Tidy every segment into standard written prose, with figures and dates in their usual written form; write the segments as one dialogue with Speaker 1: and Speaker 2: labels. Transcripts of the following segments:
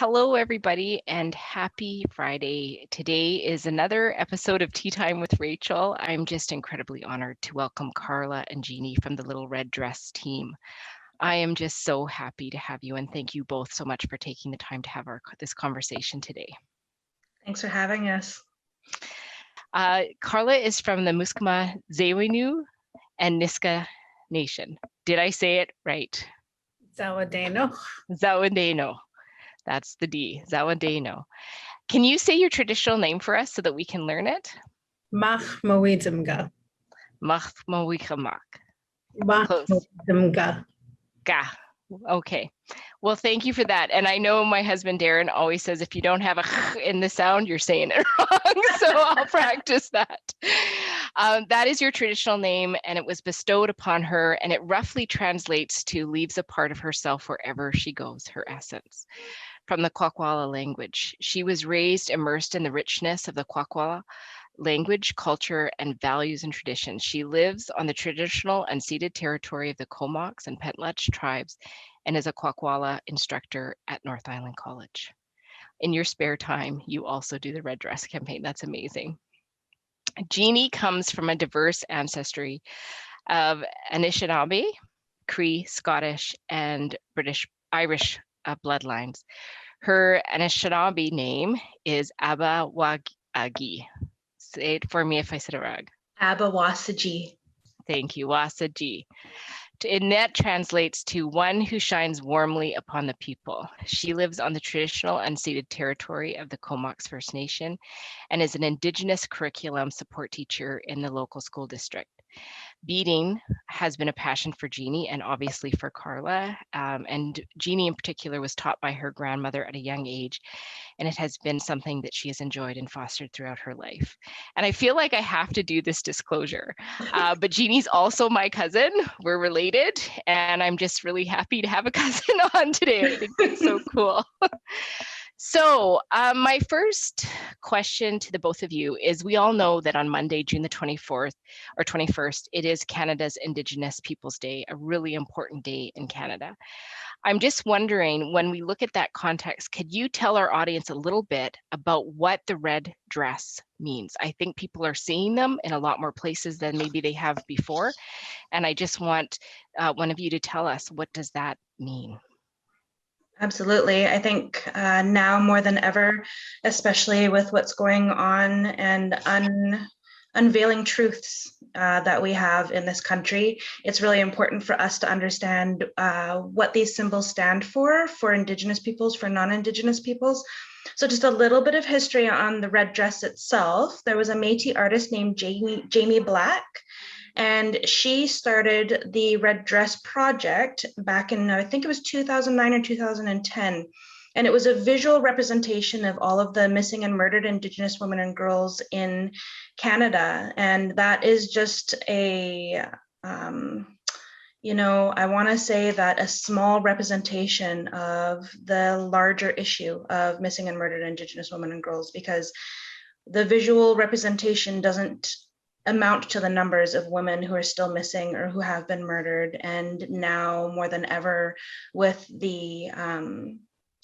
Speaker 1: Hello, everybody, and happy Friday. Today is another episode of Tea Time with Rachel. I'm just incredibly honored to welcome Carla and Jeannie from the Little Red Dress team. I am just so happy to have you, and thank you both so much for taking the time to have this conversation today.
Speaker 2: Thanks for having us.
Speaker 1: Carla is from the Muskama Zewinu and Niska Nation. Did I say it right?
Speaker 2: Zawadeno.
Speaker 1: Zawandeno. That's the D, Zawandeno. Can you say your traditional name for us so that we can learn it?
Speaker 2: Mach Mawidimga.
Speaker 1: Mach Mawikamak.
Speaker 2: Mach Mawidimga.
Speaker 1: Ga. Okay. Well, thank you for that. And I know my husband Darren always says if you don't have a in the sound, you're saying it wrong. So I'll practice that. That is your traditional name, and it was bestowed upon her, and it roughly translates to leaves a part of herself wherever she goes, her essence. From the Kwakwala language. She was raised immersed in the richness of the Kwakwala language, culture, and values and traditions. She lives on the traditional unceded territory of the Comox and Pentlatch tribes and is a Kwakwala instructor at North Island College. In your spare time, you also do the Red Dress campaign. That's amazing. Jeannie comes from a diverse ancestry of Anishinaabe, Cree, Scottish, and Irish bloodlines. Her Anishinaabe name is Abawagi. Say it for me if I said it wrong.
Speaker 2: Abawasaji.
Speaker 1: Thank you, Wasaji. And that translates to one who shines warmly upon the people. She lives on the traditional unceded territory of the Comox First Nation and is an Indigenous curriculum support teacher in the local school district. Beading has been a passion for Jeannie and obviously for Carla. And Jeannie in particular was taught by her grandmother at a young age, and it has been something that she has enjoyed and fostered throughout her life. And I feel like I have to do this disclosure, but Jeannie's also my cousin. We're related, and I'm just really happy to have a cousin on today. I think that's so cool. So my first question to the both of you is, we all know that on Monday, June the 24th or 21st, it is Canada's Indigenous Peoples Day, a really important day in Canada. I'm just wondering, when we look at that context, could you tell our audience a little bit about what the red dress means? I think people are seeing them in a lot more places than maybe they have before. And I just want one of you to tell us, what does that mean?
Speaker 2: Absolutely. I think now more than ever, especially with what's going on and unveiling truths that we have in this country, it's really important for us to understand what these symbols stand for Indigenous peoples, for non-Indigenous peoples. So just a little bit of history on the red dress itself. There was a Métis artist named Jamie Black, and she started the Red Dress Project back in, I think it was 2009 or 2010. And it was a visual representation of all of the missing and murdered Indigenous women and girls in Canada. And that is just a, I want to say that a small representation of the larger issue of missing and murdered Indigenous women and girls, because the visual representation doesn't amount to the numbers of women who are still missing or who have been murdered. And now more than ever, with the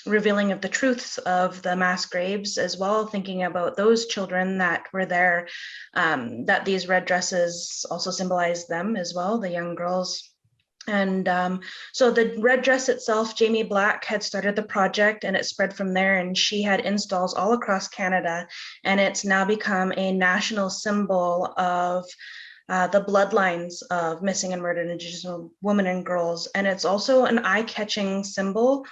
Speaker 2: revealing of the truths of the mass graves as well, thinking about those children that were there, that these red dresses also symbolize them as well, the young girls. And so the red dress itself, Jamie Black had started the project, and it spread from there, and she had installs all across Canada, and it's now become a national symbol of the bloodlines of missing and murdered Indigenous women and girls. And it's also an eye-catching symbol.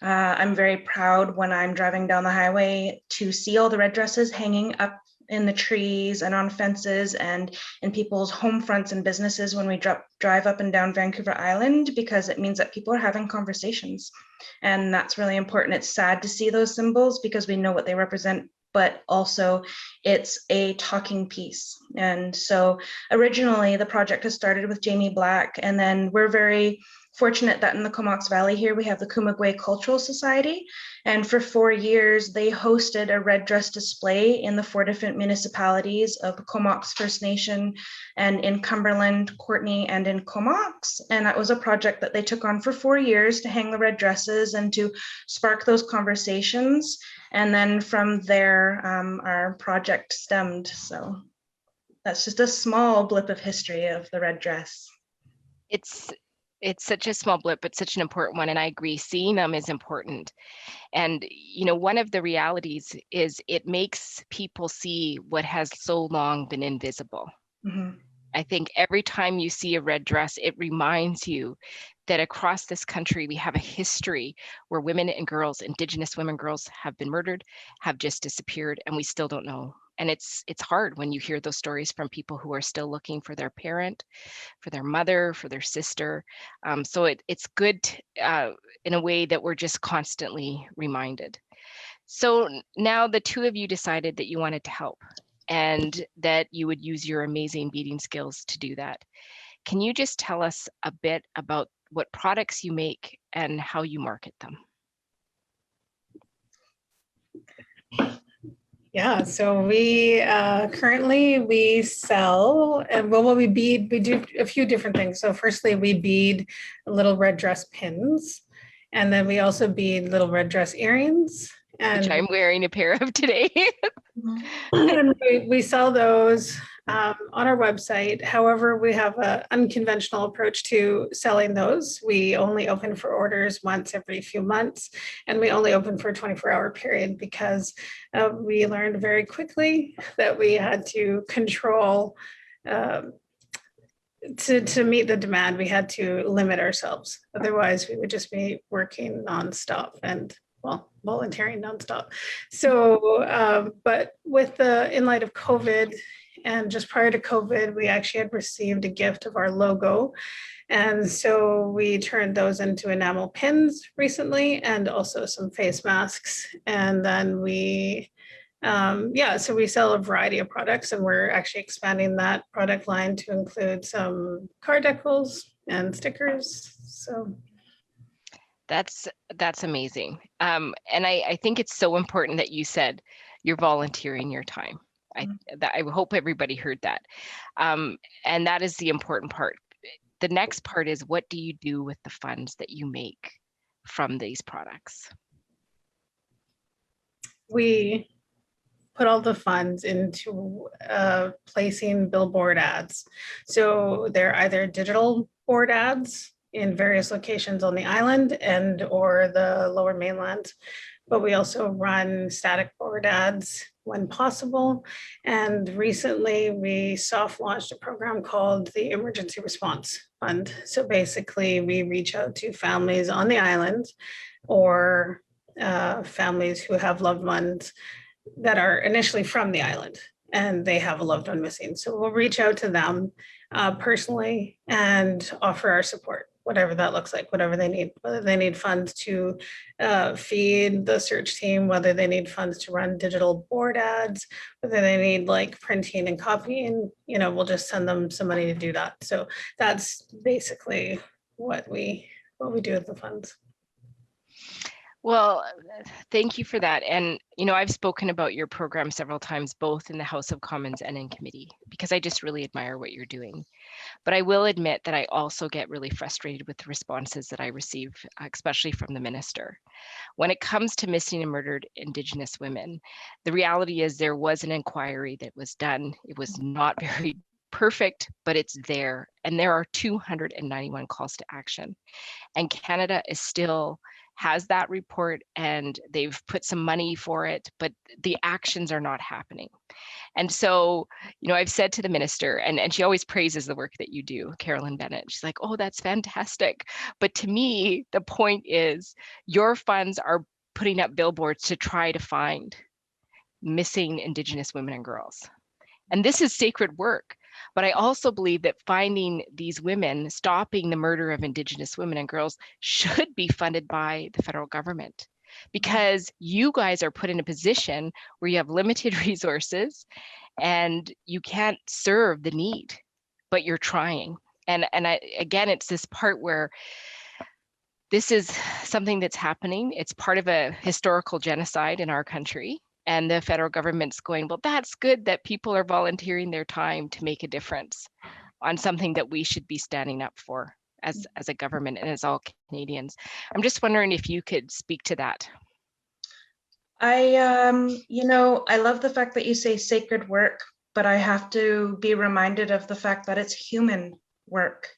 Speaker 2: I'm very proud when I'm driving down the highway to see all the red dresses hanging up in the trees and on fences and in people's home fronts and businesses when we drive up and down Vancouver Island, because it means that people are having conversations. And that's really important. It's sad to see those symbols because we know what they represent, but also it's a talking piece. And so originally the project has started with Jamie Black, and then we're very fortunate that in the Comox Valley here, we have the Kumagway Cultural Society. And for 4 years, they hosted a red dress display in the 4 different municipalities of Comox First Nation and in Cumberland, Courtenay, and in Comox. And that was a project that they took on for 4 years to hang the red dresses and to spark those conversations. And then from there, our project stemmed. So that's just a small blip of history of the red dress.
Speaker 1: It's such a small blip, but such an important one. And I agree, seeing them is important. And, you know, one of the realities is it makes people see what has so long been invisible.
Speaker 2: Mm-hmm.
Speaker 1: I think every time you see a red dress, it reminds you that across this country, we have a history where women and girls, Indigenous women and girls, have been murdered, have just disappeared, and we still don't know. And it's hard when you hear those stories from people who are still looking for their parent, for their mother, for their sister. So it's good in a way that we're just constantly reminded. So now the two of you decided that you wanted to help and that you would use your amazing beading skills to do that. Can you just tell us a bit about what products you make and how you market them?
Speaker 3: Yeah, so we currently we sell, and well, we bead, we do a few different things. So firstly, we bead little red dress pins, and then we also bead little red dress earrings. And
Speaker 1: which I'm wearing a pair of today.
Speaker 3: and we sell those on our website. However, we have an unconventional approach to selling those. We only open for orders once every few months, and we only open for a 24-hour period because we learned very quickly that we had to control, to meet the demand, we had to limit ourselves. Otherwise, we would just be working nonstop and volunteering nonstop. So, but with in light of COVID and just prior to COVID, we actually had received a gift of our logo. And so we turned those into enamel pins recently and also some face masks. And then we, so we sell a variety of products, and we're actually expanding that product line to include some card decals and stickers. So
Speaker 1: that's amazing. And I think it's so important that you said you're volunteering your time. I hope everybody heard that. And that is the important part. The next part is, what do you do with the funds that you make from these products?
Speaker 3: We put all the funds into placing billboard ads. So they're either digital board ads in various locations on the island and or the lower mainland, but we also run static board ads when possible. And recently we soft launched a program called the Emergency Response Fund. So basically we reach out to families on the island or families who have loved ones that are initially from the island and they have a loved one missing. So we'll reach out to them personally and offer our support, whatever that looks like, whatever they need, whether they need funds to feed the search team, whether they need funds to run digital board ads, whether they need like printing and copying, we'll just send them some money to do that. So that's basically what we do with the funds.
Speaker 1: Well, thank you for that. And, I've spoken about your program several times, both in the House of Commons and in committee, because I just really admire what you're doing. But I will admit that I also get really frustrated with the responses that I receive, especially from the minister. When it comes to missing and murdered Indigenous women, the reality is there was an inquiry that was done. It was not very perfect, but it's there. And there are 291 calls to action. And Canada is still has that report, and they've put some money for it, but the actions are not happening. And so, I've said to the minister, and she always praises the work that you do, Carolyn Bennett. She's like, oh, that's fantastic. But to me, the point is your funds are putting up billboards to try to find missing Indigenous women and girls. And this is sacred work. But I also believe that finding these women, stopping the murder of Indigenous women and girls, should be funded by the federal government, because you guys are put in a position where you have limited resources and you can't serve the need, but you're trying. And again, it's this part where this is something that's happening. It's part of a historical genocide in our country. And the federal government's going, well, that's good that people are volunteering their time to make a difference on something that we should be standing up for as a government and as all Canadians. I'm just wondering if you could speak to that.
Speaker 2: I love the fact that you say sacred work, but I have to be reminded of the fact that it's human work.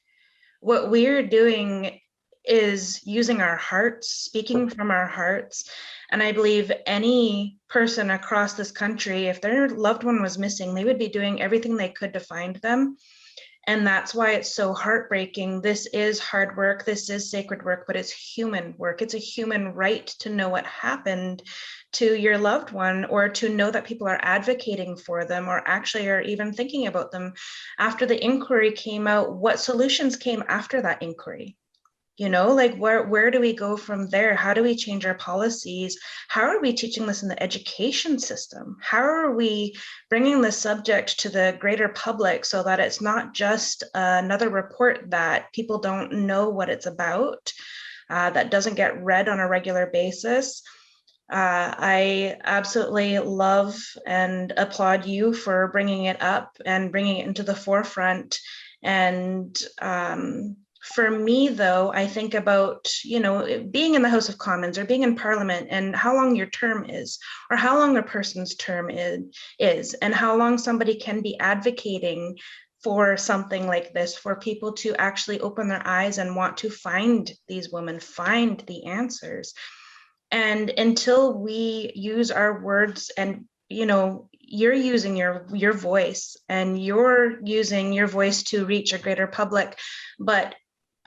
Speaker 2: What we're doing is using our hearts, speaking from our hearts. And I believe any person across this country, if their loved one was missing, they would be doing everything they could to find them. And that's why it's so heartbreaking. This is hard work. This is sacred work, but it's human work. It's a human right to know what happened to your loved one, or to know that people are advocating for them, or actually are even thinking about them. After the inquiry came out, what solutions came after that inquiry? Like where do we go from there? How do we change our policies? How are we teaching this in the education system? How are we bringing the subject to the greater public so that it's not just another report that people don't know what it's about, that doesn't get read on a regular basis? I absolutely love and applaud you for bringing it up and bringing it into the forefront. And for me, though, I think about, being in the House of Commons or being in Parliament, and how long your term is, or how long a person's term is, and how long somebody can be advocating for something like this, for people to actually open their eyes and want to find these women, find the answers. And until we use our words, and you're using your voice, and you're using your voice to reach a greater public, but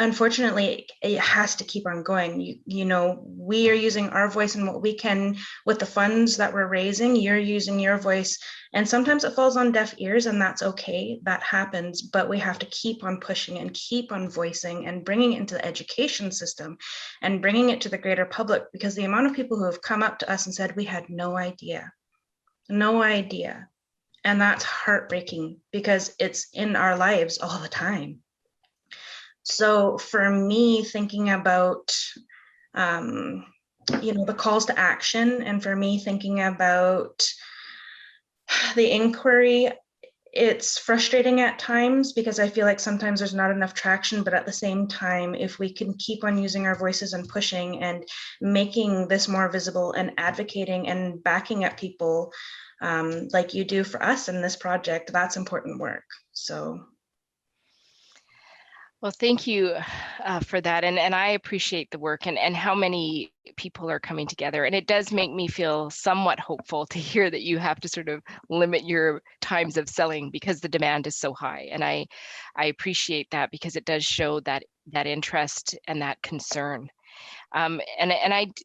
Speaker 2: unfortunately it has to keep on going. We are using our voice and what we can with the funds that we're raising. You're using your voice, and sometimes it falls on deaf ears, and that's okay. That happens, but we have to keep on pushing and keep on voicing and bringing it into the education system and bringing it to the greater public, because the amount of people who have come up to us and said, we had no idea. And that's heartbreaking, because it's in our lives all the time. So for me, thinking about, the calls to action, and for me thinking about the inquiry, it's frustrating at times, because I feel like sometimes there's not enough traction, but at the same time, if we can keep on using our voices and pushing and making this more visible and advocating and backing up people like you do for us in this project, that's important work. So.
Speaker 1: Well, thank you for that. And I appreciate the work and how many people are coming together. And it does make me feel somewhat hopeful to hear that you have to sort of limit your times of selling because the demand is so high. And I appreciate that, because it does show that interest and that concern. And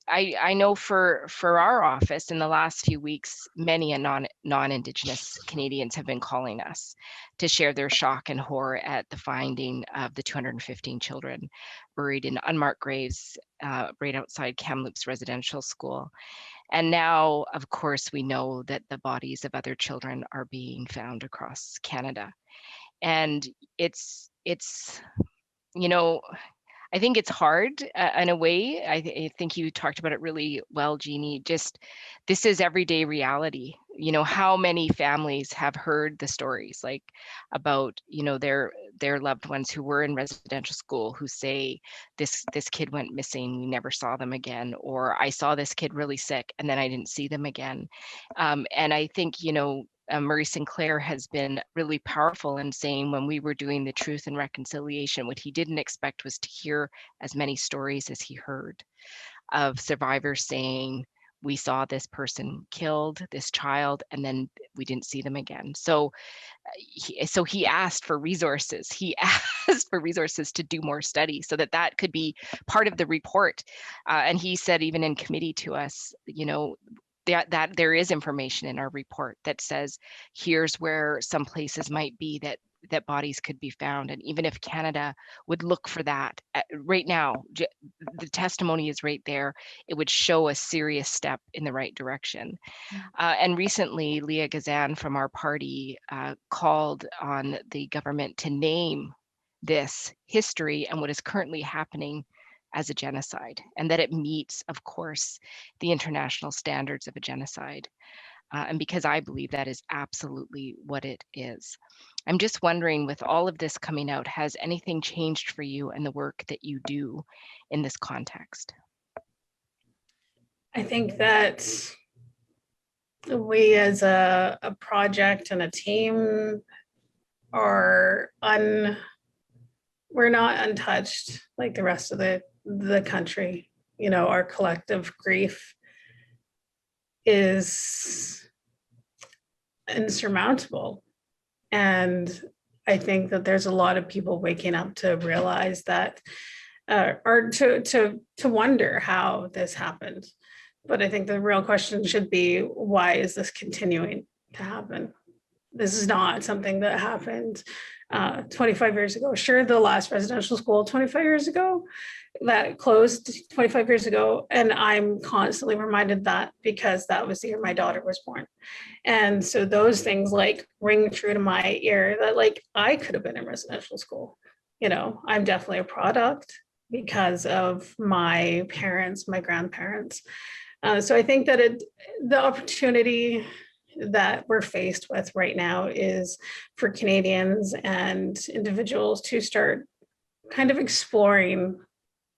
Speaker 1: I know for our office in the last few weeks, many non-Indigenous Canadians have been calling us to share their shock and horror at the finding of the 215 children buried in unmarked graves right outside Kamloops Residential School. And now, of course, we know that the bodies of other children are being found across Canada. And it's I think it's hard in a way. I think you talked about it really well, Jeannie. Just this is everyday reality. How many families have heard the stories like about, their loved ones who were in residential school who say this kid went missing, we never saw them again, or I saw this kid really sick and then I didn't see them again. And I think, Murray Sinclair has been really powerful in saying when we were doing the Truth and Reconciliation, what he didn't expect was to hear as many stories as he heard of survivors saying, we saw this person killed, this child, and then we didn't see them again. So he asked for resources. He asked for resources to do more study so that could be part of the report. And he said, even in committee to us, that there is information in our report that says here's where some places might be that bodies could be found. And even if Canada would look for that right now, the testimony is right there, it would show a serious step in the right direction. And recently, Leah Gazan from our party called on the government to name this history and what is currently happening as a genocide, and that it meets, of course, the international standards of a genocide. And because I believe that is absolutely what it is. I'm just wondering, with all of this coming out, has anything changed for you in the work that you do in this context?
Speaker 3: I think that we as a project and a team are we're not untouched like the rest of the country. You know, our collective grief is insurmountable. And I think that there's a lot of people waking up to realize that, or to wonder how this happened. But I think the real question should be, why is this continuing to happen? This is not something that happened 25 years ago. Sure, the last residential school 25 years ago, that closed 25 years ago. And I'm constantly reminded that because that was the year my daughter was born. And so those things like ring true to my ear that like I could have been in residential school. You know, I'm definitely a product because of my parents, my grandparents. So I think that the opportunity that we're faced with right now is for Canadians and individuals to start kind of exploring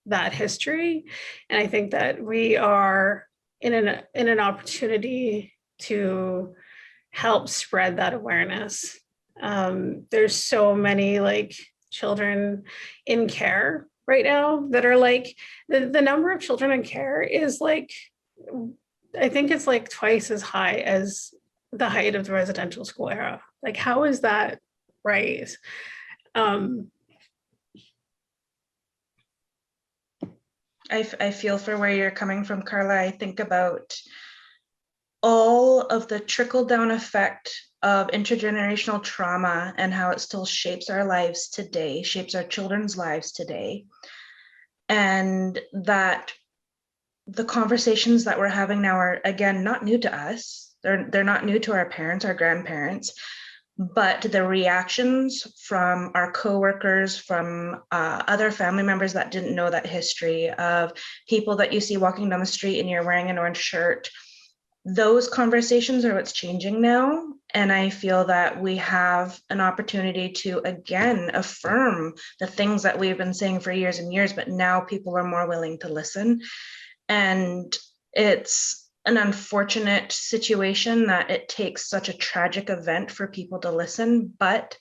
Speaker 3: that history. And I think that we are in an opportunity to help spread that awareness. There's so many like children in care right now that are like, the number of children in care is like, I think it's like twice as high as the height of the residential school era. Like, how is that right?
Speaker 2: I feel for where you're coming from, Carla. I think about all of the trickle-down effect of intergenerational trauma and how it still shapes our lives today, shapes our children's lives today. And that the conversations that we're having now are, again, not new to us. They're not new to our parents, our grandparents, but the reactions from our coworkers, from other family members that didn't know that history, of people that you see walking down the street and you're wearing an orange shirt, those conversations are what's changing now. And I feel that we have an opportunity to, again, affirm the things that we've been saying for years and years, but now people are more willing to listen. And it's an unfortunate situation that it takes such a tragic event for people to listen. But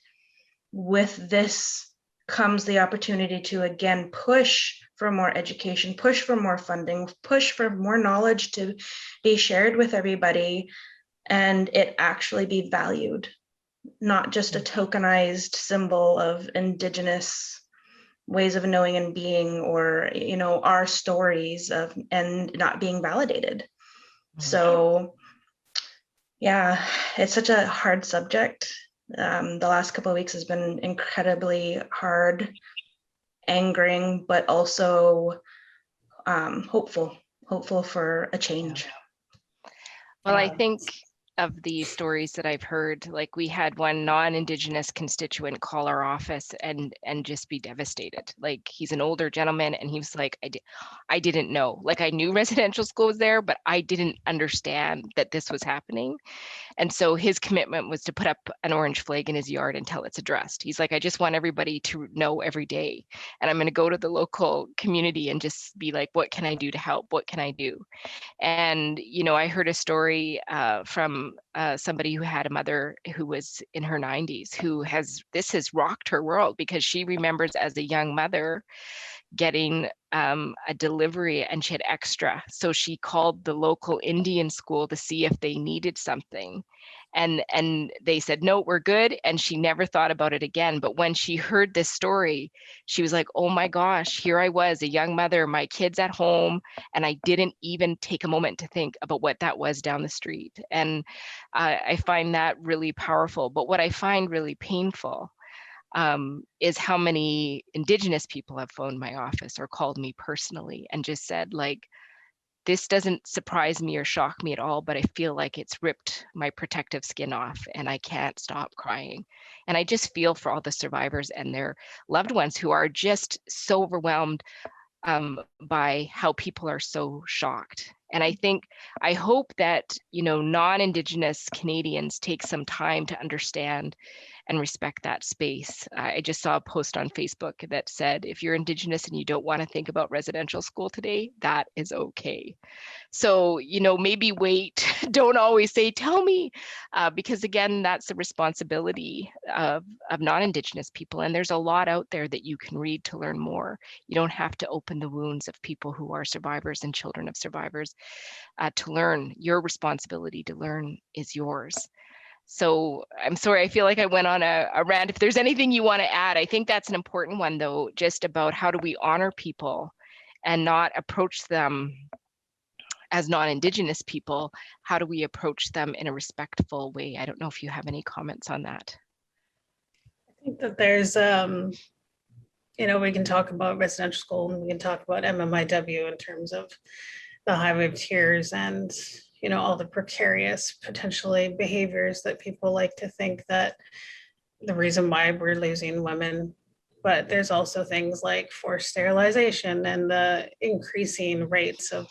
Speaker 2: with this comes the opportunity to, again, push for more education, push for more funding, push for more knowledge to be shared with everybody, and it actually be valued, not just a tokenized symbol of Indigenous ways of knowing and being, or, you know, our stories of, and not being validated. So yeah, it's such a hard subject. The last couple of weeks has been incredibly hard, angering, but also hopeful for a change.
Speaker 1: Well, I think of the stories that I've heard, like we had one non-Indigenous constituent call our office and just be devastated. Like, he's an older gentleman and he was like, I didn't know. Like, I knew residential school was there, but I didn't understand that this was happening. And so his commitment was to put up an orange flag in his yard until it's addressed. He's like, I just want everybody to know every day. And I'm going to go to the local community and just be like, what can I do to help? What can I do? And, you know, I heard a story from somebody who had a mother who was in her 90s, this has rocked her world, because she remembers as a young mother getting a delivery and she had extra. So she called the local Indian school to see if they needed something. And they said, no, we're good. And she never thought about it again. But when she heard this story, she was like, oh my gosh, here I was, a young mother, my kids at home, and I didn't even take a moment to think about what that was down the street. And I find that really powerful. But what I find really painful is how many Indigenous people have phoned my office or called me personally and just said, like, this doesn't surprise me or shock me at all, but I feel like it's ripped my protective skin off and I can't stop crying. And I just feel for all the survivors and their loved ones who are just so overwhelmed by how people are so shocked. And I hope that, non-Indigenous Canadians take some time to understand and respect that space. I just saw a post on Facebook that said, if you're Indigenous and you don't want to think about residential school today, that is okay. So, maybe wait, don't always say, tell me, because again, that's the responsibility of non-Indigenous people. And there's a lot out there that you can read to learn more. You don't have to open the wounds of people who are survivors and children of survivors to learn. Your responsibility to learn is yours. So I'm sorry, I feel like I went on a rant. If there's anything you want to add, I think that's an important one though, just about how do we honor people and not approach them as non-Indigenous people. How do we approach them in a respectful way? I don't know if you have any comments on that.
Speaker 3: I think that there's, we can talk about residential school and we can talk about MMIW in terms of the highway of tears and, all the precarious potentially behaviors that people like to think that the reason why we're losing women. But there's also things like forced sterilization and the increasing rates of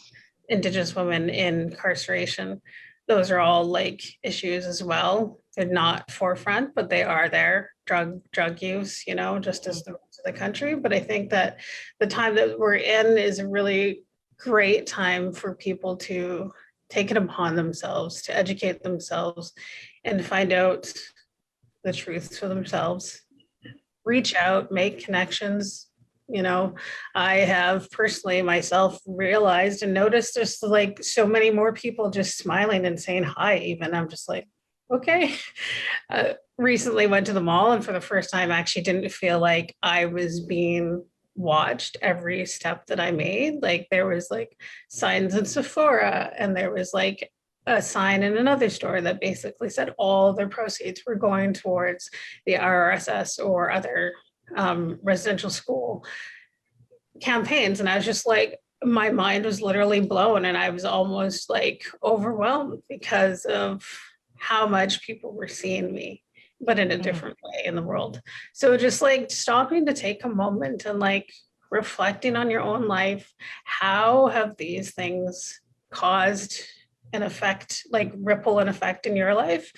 Speaker 3: Indigenous women in incarceration. Those are all like issues as well. They're not forefront, but they are there. Drug use, just as the rest of the country. But I think that the time that we're in is a really great time for people to take it upon themselves, to educate themselves and find out the truth for themselves. Reach out, make connections. I have personally myself realized and noticed there's like so many more people just smiling and saying hi even. I'm just like, okay. Recently went to the mall and for the first time actually didn't feel like I was being watched every step that I made. Like there was like signs in Sephora and there was like a sign in another store that basically said all their proceeds were going towards the RRSS or other residential school campaigns. And I was just like, my mind was literally blown and I was almost like overwhelmed because of how much people were seeing me, but in a different way in the world. So just like stopping to take a moment and like reflecting on your own life. How have these things caused an effect, like ripple an effect in your life?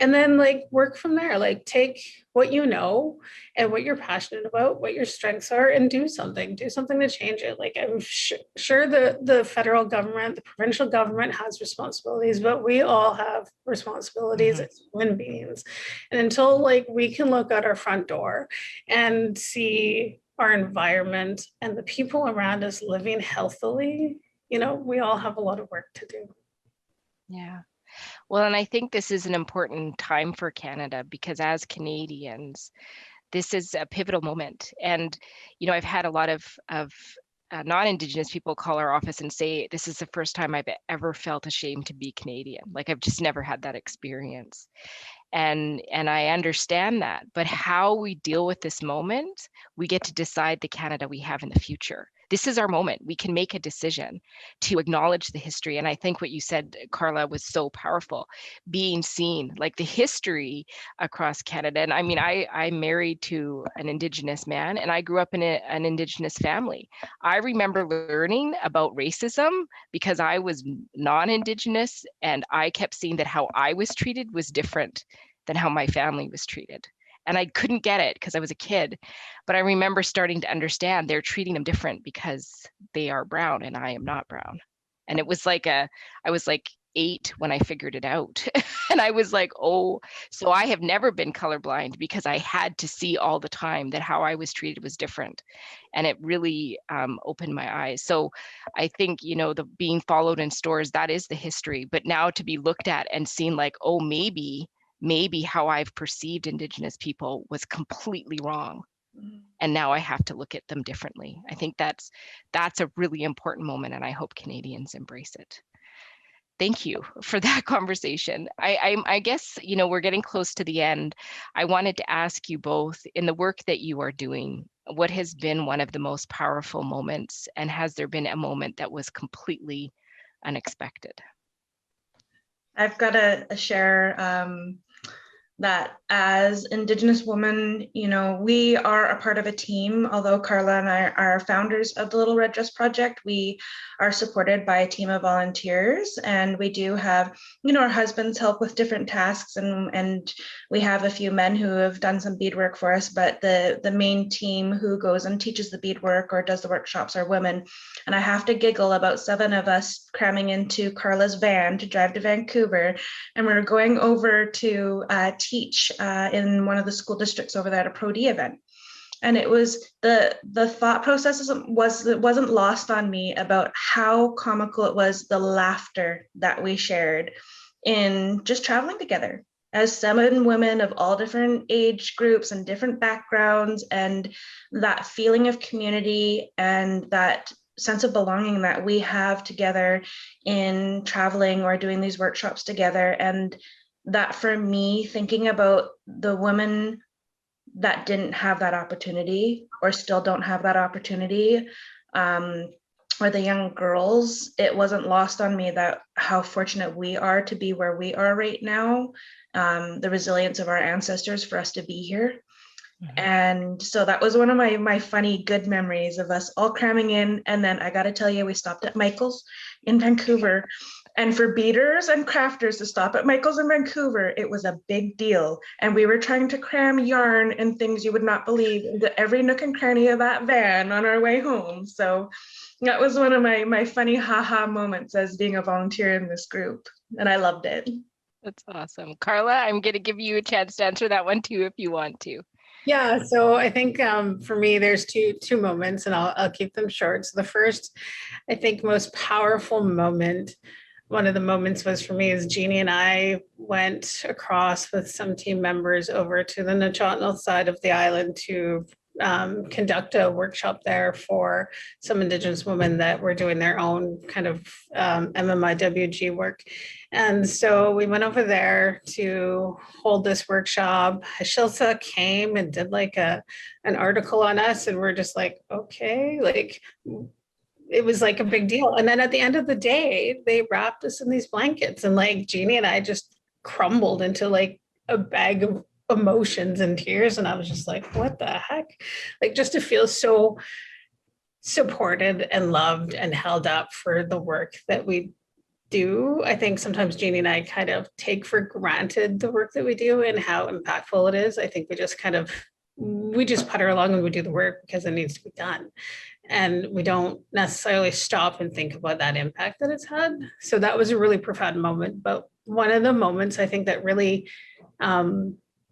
Speaker 3: And then like work from there, like take what you know and what you're passionate about, what your strengths are, and do something to change it. Like I'm sure the federal government, the provincial government has responsibilities, but we all have responsibilities as human beings. And until like we can look out our front door and see our environment and the people around us living healthily, we all have a lot of work to do.
Speaker 1: Yeah. Well, and I think this is an important time for Canada because as Canadians, this is a pivotal moment. And, I've had a lot of non-Indigenous people call our office and say, this is the first time I've ever felt ashamed to be Canadian. Like I've just never had that experience. And I understand that, but how we deal with this moment, we get to decide the Canada we have in the future. This is our moment. We can make a decision to acknowledge the history. And I think what you said, Carla, was so powerful, being seen, like the history across Canada. And I mean, I'm married to an Indigenous man and I grew up in an Indigenous family. I remember learning about racism because I was non-Indigenous and I kept seeing that how I was treated was different than how my family was treated. And I couldn't get it because I was a kid, but I remember starting to understand they're treating them different because they are brown and I am not brown. And it was like I was like 8 when I figured it out. And I was like, oh, so I have never been colorblind because I had to see all the time that how I was treated was different. And it really opened my eyes. So I think, the being followed in stores, that is the history, but now to be looked at and seen like, oh, maybe how I've perceived Indigenous people was completely wrong. And now I have to look at them differently. I think that's a really important moment and I hope Canadians embrace it. Thank you for that conversation. I guess, we're getting close to the end. I wanted to ask you both, in the work that you are doing, what has been one of the most powerful moments, and has there been a moment that was completely unexpected?
Speaker 2: I've got to share that as Indigenous women, you know, we are a part of a team. Although Carla and I are founders of the Little Red Dress Project, we are supported by a team of volunteers, and we do have, you know, our husbands help with different tasks, and we have a few men who have done some beadwork for us, but the main team who goes and teaches the beadwork or does the workshops are women. And I have to giggle about 7 of us cramming into Carla's van to drive to Vancouver, and we were going over to teach in one of the school districts over there at a Pro D event. And it was the thought process wasn't lost on me about how comical it was, the laughter that we shared in just traveling together as 7 women of all different age groups and different backgrounds, and that feeling of community and that sense of belonging that we have together in traveling or doing these workshops together. And that, for me, thinking about the women that didn't have that opportunity or still don't have that opportunity, or the young girls, it wasn't lost on me that how fortunate we are to be where we are right now, the resilience of our ancestors for us to be here. And so that was one of my funny, good memories of us all cramming in. And then I got to tell you, we stopped at Michael's in Vancouver. And for beaders and crafters to stop at Michael's in Vancouver, it was a big deal. And we were trying to cram yarn and things you would not believe into every nook and cranny of that van on our way home. So that was one of my funny haha moments as being a volunteer in this group. And I loved it.
Speaker 1: That's awesome. Carla, I'm going to give you a chance to answer that one too, if you want to.
Speaker 3: Yeah, so I think for me, there's two moments, and I'll keep them short. So the first, I think, most powerful moment, one of the moments was for me is Jeannie and I went across with some team members over to the Nechotnal side of the island to conduct a workshop there for some Indigenous women that were doing their own kind of MMIWG work. And so we went over there to hold this workshop. Shilsa came and did like an article on us, and we're just like, okay, like it was like a big deal. And then at the end of the day, they wrapped us in these blankets, and like Jeannie and I just crumbled into like a bag of emotions and tears. And I was just like, what the heck? Like, just to feel so supported and loved and held up for the work that we do. I think sometimes Jeannie and I kind of take for granted the work that we do and how impactful it is. I think we just putter along and we do the work because it needs to be done. And we don't necessarily stop and think about that impact that it's had. So that was a really profound moment. But one of the moments I think that really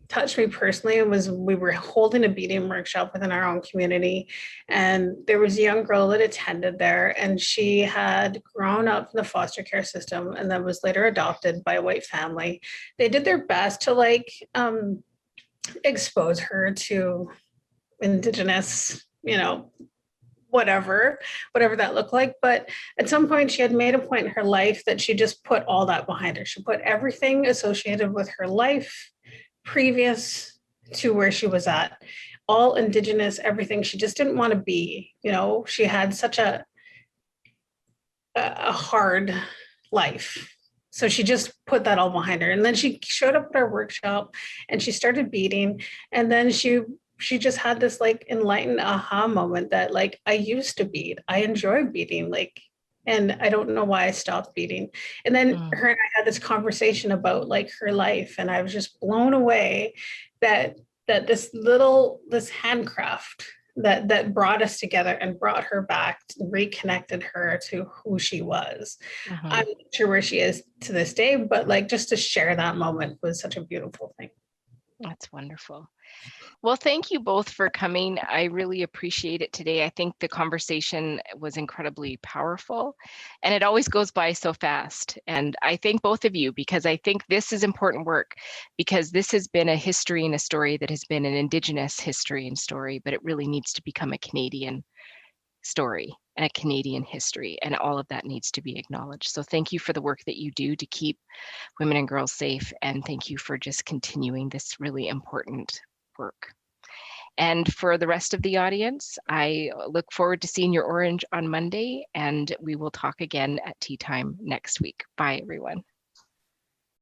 Speaker 3: touched me personally was we were holding a beading workshop within our own community, and there was a young girl that attended there, and she had grown up in the foster care system and then was later adopted by a white family. They did their best to like expose her to Indigenous, whatever that looked like. But at some point she had made a point in her life that she just put all that behind her. She put everything associated with her life previous to where she was at, all Indigenous, everything. She just didn't want to be, she had such a hard life. So she just put that all behind her. And then she showed up at our workshop and she started beading. And then she just had this like enlightened aha moment that like, I used to bead. I enjoy beading. And I don't know why I stopped beading. And then her and I had this conversation about like her life. And I was just blown away that this handcraft that brought us together and brought her back, reconnected her to who she was. I'm not sure where she is to this day, but like just to share that moment was such a beautiful thing.
Speaker 1: That's wonderful. Well, thank you both for coming. I really appreciate it today. I think the conversation was incredibly powerful, and it always goes by so fast. And I thank both of you because I think this is important work, because this has been a history and a story that has been an Indigenous history and story, but it really needs to become a Canadian story and a Canadian history, and all of that needs to be acknowledged. So thank you for the work that you do to keep women and girls safe, and thank you for just continuing this really important work. And for the rest of the audience, I look forward to seeing your orange on Monday, and we will talk again at tea time next week. Bye, everyone.